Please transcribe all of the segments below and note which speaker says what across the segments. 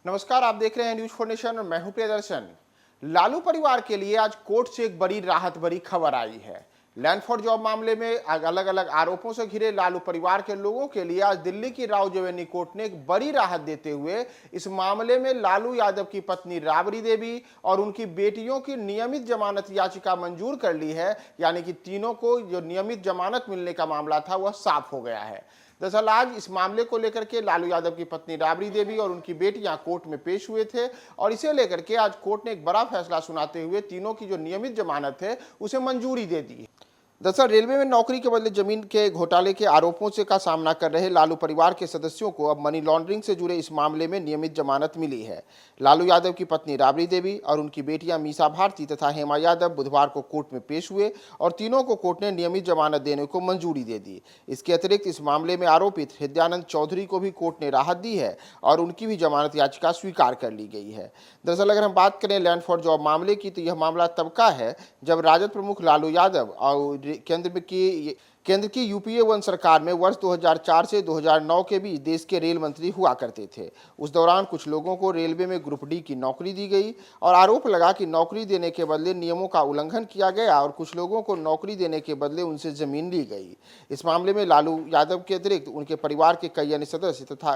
Speaker 1: नमस्कार, आप देख रहे हैं न्यूज 4 नेशन और मैं हूं प्रियदर्शन। लालू परिवार के लिए आज कोर्ट से एक बड़ी राहत भरी खबर आई है। लैंड फॉर जॉब मामले में अलग अलग आरोपों से घिरे लालू परिवार के लोगों के लिए आज दिल्ली की राव जवेनी कोर्ट ने एक बड़ी राहत देते हुए इस मामले में लालू यादव की पत्नी राबड़ी देवी और उनकी बेटियों की नियमित जमानत याचिका मंजूर कर ली है। यानी कि तीनों को जो नियमित जमानत मिलने का मामला था वह साफ हो गया है। दरअसल आज इस मामले को लेकर के लालू यादव की पत्नी राबड़ी देवी और उनकी बेटियां कोर्ट में पेश हुए थे और इसे लेकर के आज कोर्ट ने एक बड़ा फैसला सुनाते हुए तीनों की जो नियमित जमानत है उसे मंजूरी दे दी। दरअसल रेलवे में नौकरी के बदले जमीन के घोटाले के आरोपों से का सामना कर रहे लालू परिवार के सदस्यों को अब मनी लॉन्ड्रिंग से जुड़े इस मामले में नियमित जमानत मिली है। लालू यादव की पत्नी राबड़ी देवी और उनकी बेटियां मीसा भारती तथा हेमा यादव बुधवार को कोर्ट में पेश हुए और तीनों को कोर्ट ने नियमित जमानत देने को मंजूरी दे दी। इसके अतिरिक्त इस मामले में आरोपित हृदयानंद चौधरी को भी कोर्ट ने राहत दी है और उनकी भी जमानत याचिका स्वीकार कर ली गई है। दरअसल अगर हम बात करें लैंड फॉर जॉब मामले की तो यह मामला तब का है जब राजद प्रमुख लालू यादव और केंद्र की यूपीए 1 सरकार में वर्ष 2004 से 2009 के बीच देश के रेल मंत्री हुआ करते थे। उस दौरान कुछ लोगों को रेलवे में ग्रुप डी की नौकरी दी गई और आरोप लगा कि नौकरी देने के बदले नियमों का उल्लंघन किया गया और कुछ लोगों को नौकरी देने के बदले उनसे जमीन ली गई। इस मामले में लालू यादव के अतिरिक्त उनके परिवार के कई अन्य सदस्य तथा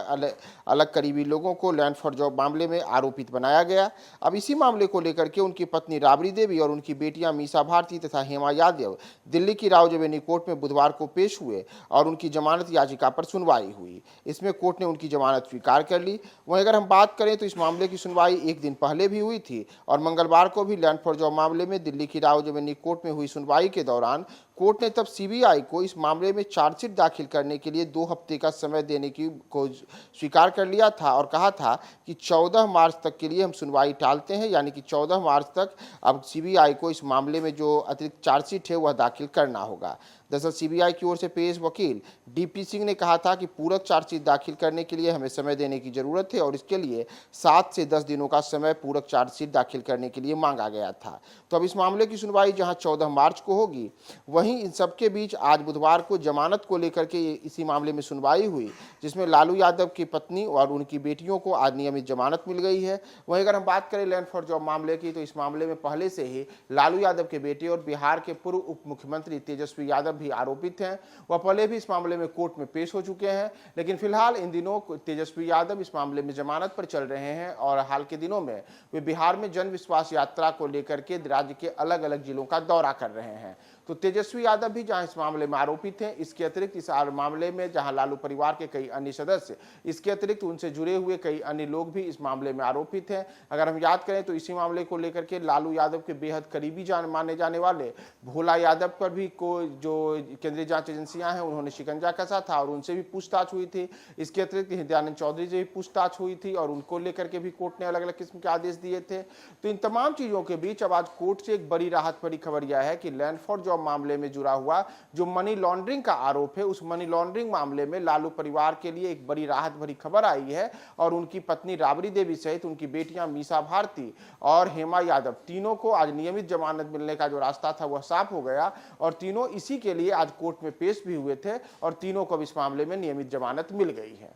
Speaker 1: अलग करीबी लोगों को लैंड फॉर जॉब मामले में आरोपित बनाया गया। अब इसी मामले को लेकर के उनकी पत्नी राबड़ी देवी और उनकी बेटियां मीसा भारती तथा हेमा यादव दिल्ली की राव जवेनी कोर्ट में बुधवार को पेश हुए और उनकी जमानत याचिका पर सुनवाई हुई। इसमें कोर्ट ने उनकी जमानत स्वीकार कर ली। वहीं अगर हम बात करें तो इस मामले की सुनवाई एक दिन पहले भी हुई थी और मंगलवार को भी लैंड फॉर जॉब मामले में दिल्ली की राव जवेनी कोर्ट में हुई सुनवाई के दौरान कोर्ट ने तब सीबीआई को इस मामले में चार्जशीट दाखिल करने के लिए 2 हफ्ते का समय देने की को स्वीकार कर लिया था और कहा था कि 14 मार्च तक के लिए हम सुनवाई टालते हैं। यानी कि 14 मार्च तक अब सीबीआई को इस मामले में जो अतिरिक्त चार्जशीट है वह दाखिल करना होगा। दरअसल सीबीआई की ओर से पेश वकील डीपी सिंह ने कहा था कि पूरक चार्जशीट दाखिल करने के लिए हमें समय देने की जरूरत है और इसके लिए 7 से 10 दिनों का समय पूरक चार्जशीट दाखिल करने के लिए मांगा गया था। तो अब इस मामले की सुनवाई जहां 14 मार्च को होगी, वहीं इन सबके बीच आज बुधवार को जमानत को लेकर के इसी मामले में सुनवाई हुई, जिसमें लालू यादव की पत्नी और उनकी बेटियों को आज नियमित जमानत मिल गई है। वहीं अगर हम बात करें लैंड फॉर जॉब मामले की तो इस मामले में पहले से ही लालू यादव के बेटे और बिहार के पूर्व उप मुख्यमंत्री तेजस्वी यादव भी आरोपित हैं। वह पहले भी इस मामले में कोर्ट में पेश हो चुके हैं, लेकिन फिलहाल इन दिनों तेजस्वी यादव इस मामले में जमानत पर चल रहे हैं और हाल के दिनों में वे बिहार में जन विश्वास यात्रा को लेकर के राज्य के अलग अलग जिलों का दौरा कर रहे हैं। तो तेजस्वी यादव भी जहां इस मामले में आरोपित हैं, इसके अतिरिक्त इस मामले में जहां लालू परिवार के कई अन्य सदस्य, इसके अतिरिक्त उनसे जुड़े हुए कई अन्य लोग भी इस मामले में आरोपित हैं। अगर हम याद करें तो इसी मामले को लेकर के लालू यादव के बेहद करीबी माने जाने वाले भोला यादव पर भी जो केंद्रीय जांच एजेंसियां हैं उन्होंने शिकंजा कसा था और उनसे भी पूछताछ हुई थी। इसके अतिरिक्त हृदयानंद चौधरी से भी पूछताछ हुई थी और उनको लेकर के भी कोर्ट ने अलग अलग किस्म के आदेश दिए थे। तो इन तमाम चीजों के बीच अब आज कोर्ट से एक बड़ी राहत भरी खबर यह है कि लैंड फॉर जॉब मामले में जुड़ा हुआ जो मनी लॉन्ड्रिंग का आरोप है, उस मनी लॉन्ड्रिंग मामले में लालू परिवार के लिए एक बड़ी राहत भरी खबर आई है और उनकी पत्नी राबड़ी देवी सहित उनकी बेटियां मीसा भारती और हेमा यादव तीनों को आज नियमित जमानत मिलने का जो रास्ता था वह साफ हो गया और तीनों इसी के लिए आज कोर्ट में पेश भी हुए थे और तीनों को इस मामले में नियमित जमानत मिल गई है।